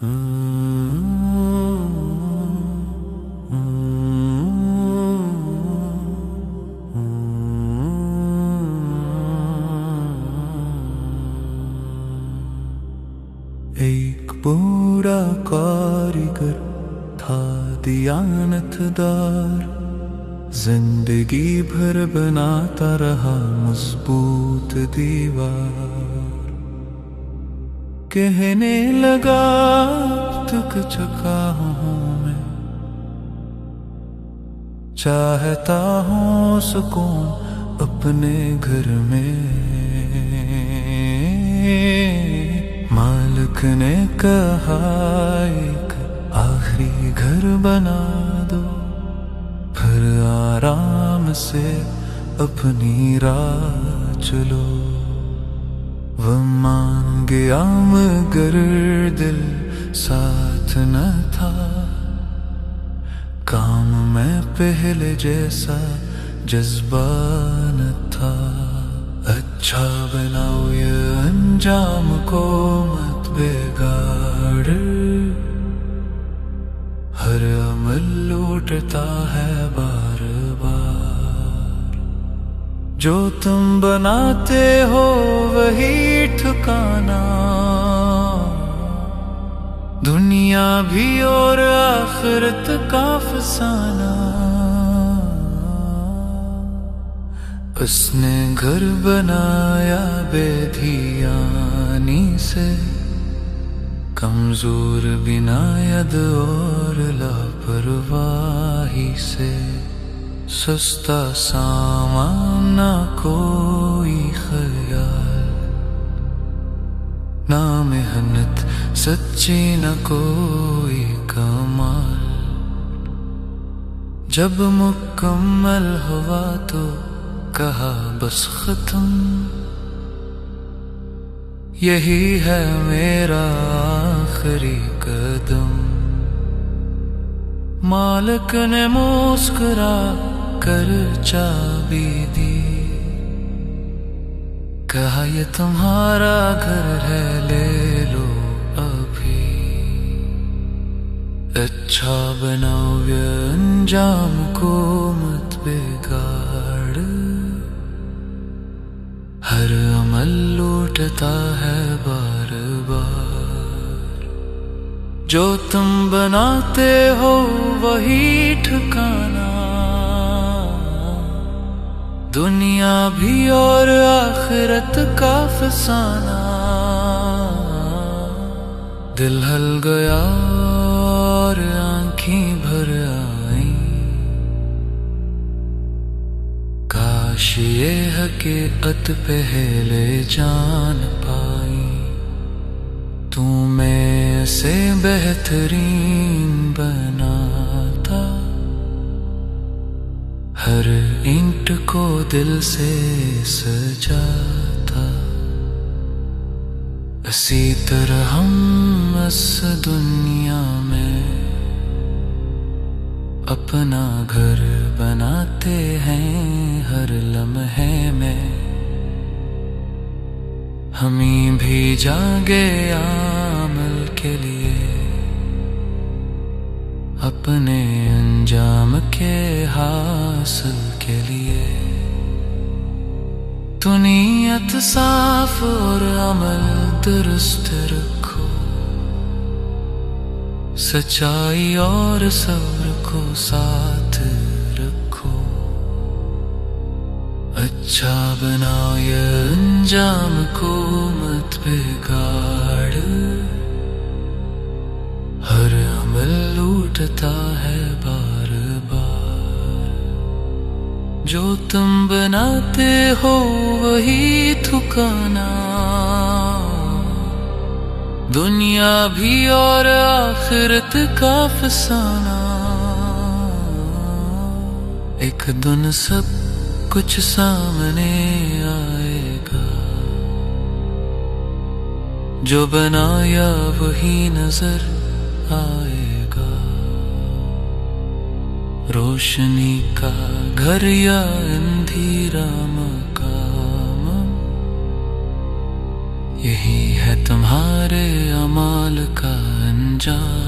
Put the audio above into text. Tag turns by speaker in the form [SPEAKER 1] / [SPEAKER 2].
[SPEAKER 1] एक बूढ़ा कारीगर था दियानतदार, जिंदगी भर बनाता रहा मजबूत दीवार। कहने लगा तक चका हूँ मैं, चाहता हूँ सुकून अपने घर में। मालिक ने कहा एक आखिरी घर बना दो, फिर आराम से अपनी राह चलो। वह मान गया मगर दिल साथ न था, काम में पहले जैसा जज्बा न था। अच्छा बनाओ ये अंजाम को मत बिगाड़, हर अमल लौटता है बार बार। जो तुम बनाते हो वही ठिकाना, दुनिया भी और आखिरत का फसाना। उसने घर बनाया बेधियानी से, कमजोर बिनायद और लापरवाही से। सस्ता सामान ना कोई ख्याल, ना मेहनत सच्ची न कोई कमाल। जब मुकम्मल हुआ तो कहा बस खत्म, यही है मेरा आखिरी कदम। मालिक ने मुस्कुरा कर चाबी दी, कहा ये तुम्हारा घर है ले लो अभी। अच्छा बनाओ ये अंजाम को मत बिगाड़, हर अमल लौटता है बार बार। जो तुम बनाते हो वही ठिकाना, दुनिया भी और आखिरत का फसाना। दिल हल गया और आंखें भर आई, काश ये हकीकत पहले जान पाई। तू में से बेहतरीन बनाता, हर ईंट को दिल से सजाता। इसी तरह हम इस दुनिया में अपना घर बनाते हैं हर लम्हे में। हमें भी जागे अमल के लिए, अपने अंजाम के हासिल के लिए। तो नीयत साफ और अमल दुरुस्त रखो, सच्चाई और सब्र को साथ रखो। अच्छा बनाओ ये अंजाम को मत बिगाड़, हर अमल लूटता है बार बार। जो तुम बनाते हो वही ठिकाना, दुनिया भी और आखिरत का फसाना। एक दिन सब कुछ सामने आएगा, जो बनाया वही नजर आएगा। रोशनी का घर या अंधेरा मकाम, यही है तुम्हारे अमाल का अंजाम। जा